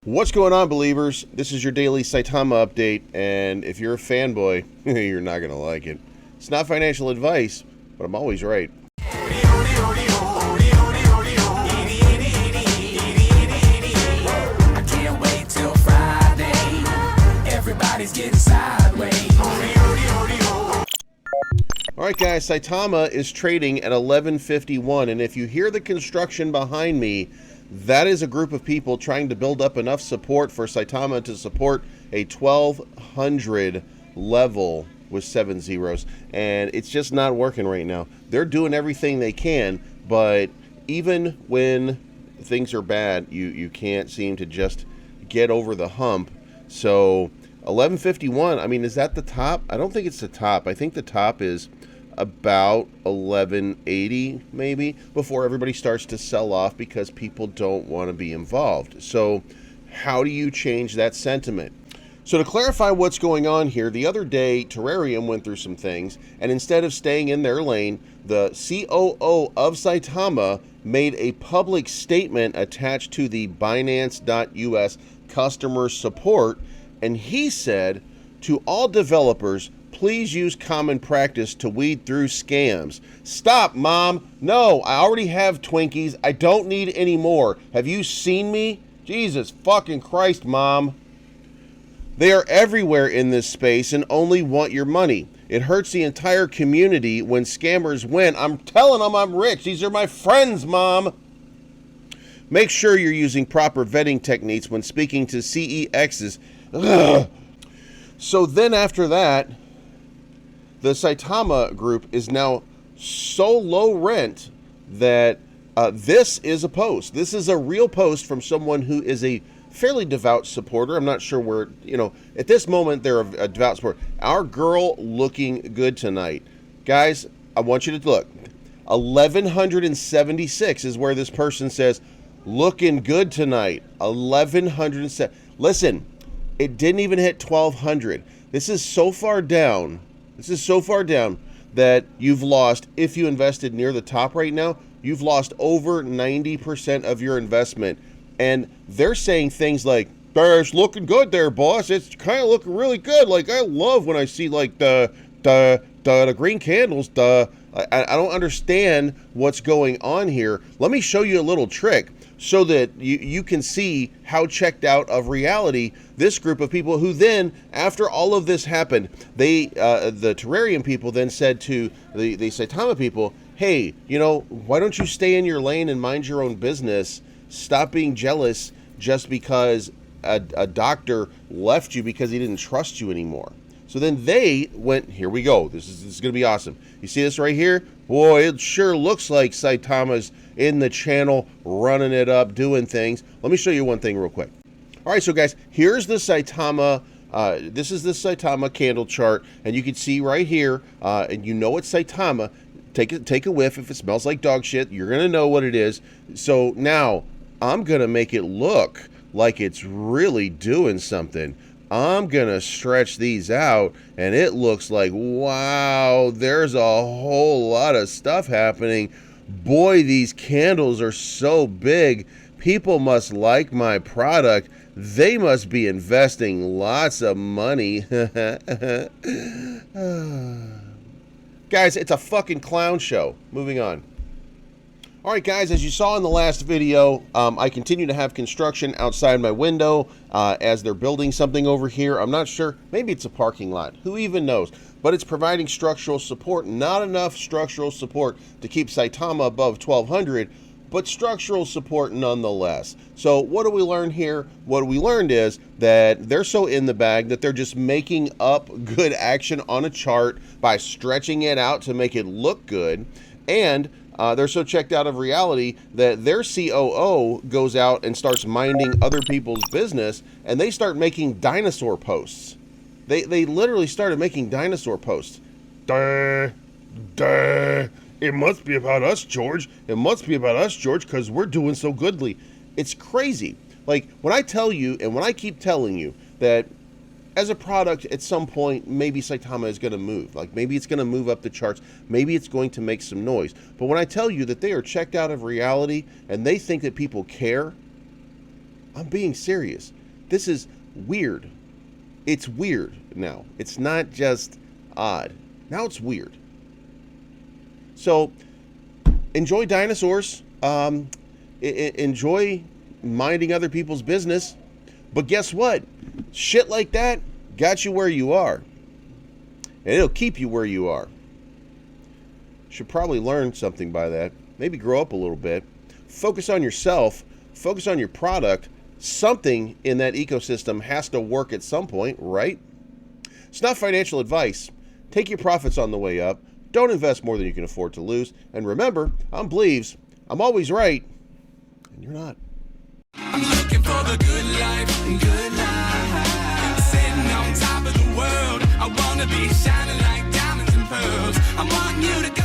What's going on, Believers? This is your daily Saitama update, and if you're a fanboy, you're not going to like it. It's not financial advice, but I'm always right. I can't wait till Friday. Everybody's getting sideways. Alright guys, Saitama is trading at 11.51, and if you hear the construction behind me, that is a group of people trying to build up enough support for Saitama to support a 1200 level with 7 zeros, and it's just not working right now. They're doing everything they can, but even when things are bad, you can't seem to just get over the hump. So 11.51, I mean, is that the top? I don't think it's the top. I think the top is about 11.80 maybe, before everybody starts to sell off because people don't want to be involved. So how do you change that sentiment? So to clarify what's going on here, the other day Terrarium went through some things, and instead of staying in their lane, the COO of Saitama made a public statement attached to the Binance.us customer support, and he said to all developers, please use common practice to weed through scams. Stop, Mom. No, I already have Twinkies. I don't need any more. Have you seen me? Jesus fucking Christ, Mom. They are everywhere in this space and only want your money. It hurts the entire community when scammers win. I'm telling them I'm rich. These are my friends, Mom. Make sure you're using proper vetting techniques when speaking to CEXs. Ugh. So then after that, the Saitama group is now so low rent that this is a post. This is a real post from someone who is a fairly devout supporter. I'm not sure where, at this moment they're a devout supporter. Our girl looking good tonight. Guys, I want you to look. 1176 is where this person says, looking good tonight. 1107. Listen, it didn't even hit 1200. This is so far down. This is so far down that you've lost, if you invested near the top right now, you've lost over 90% of your investment. And they're saying things like, it's looking good there, boss. It's kind of looking really good. Like, I love when I see like the green candles. I don't understand what's going on here. Let me show you a little trick so that you can see how checked out of reality this group of people who then, after all of this happened, the Terrarium people then said to the Saitama people, hey, why don't you stay in your lane and mind your own business? Stop being jealous just because a doctor left you because he didn't trust you anymore. So then they went, here we go. This is going to be awesome. You see this right here? Boy, it sure looks like Saitama's in the channel, running it up, doing things. Let me show you one thing real quick. All right, so guys, here's the Saitama. This is the Saitama candle chart, and you can see right here, and you know it's Saitama. Take a whiff. If it smells like dog shit, you're going to know what it is. So now I'm going to make it look like it's really doing something. I'm going to stretch these out, and it looks like, wow, there's a whole lot of stuff happening. Boy, these candles are so big. People must like my product. They must be investing lots of money. Guys, it's a fucking clown show. Moving on. All right, guys, as you saw in the last video, I continue to have construction outside my window as they're building something over here. I'm not sure. Maybe it's a parking lot. Who even knows? But it's providing structural support. Not enough structural support to keep Saitama above 1200, but structural support nonetheless. So what do we learn here? What we learned is that they're so in the bag that they're just making up good action on a chart by stretching it out to make it look good. And they're so checked out of reality that their COO goes out and starts minding other people's business, and they start making dinosaur posts. They literally started making dinosaur posts. Duh. It must be about us, George. It must be about us, George, because we're doing so goodly. It's crazy. Like, when I tell you, and when I keep telling you that as a product, at some point, maybe Saitama is going to move. Like, maybe it's going to move up the charts. Maybe it's going to make some noise. But when I tell you that they are checked out of reality and they think that people care, I'm being serious. This is weird. It's weird now. It's not just odd. Now it's weird. So enjoy dinosaurs. Enjoy minding other people's business. But guess what? Shit like that got you where you are. And it'll keep you where you are. Should probably learn something by that. Maybe grow up a little bit. Focus on yourself. Focus on your product. Something in that ecosystem has to work at some point, right? It's not financial advice. Take your profits on the way up. Don't invest more than you can afford to lose. And remember, I'm Bleeves. I'm always right. And you're not. I'm looking for the good life, good life. Sitting on top of the world. I wanna be shining like diamonds and pearls. I want you to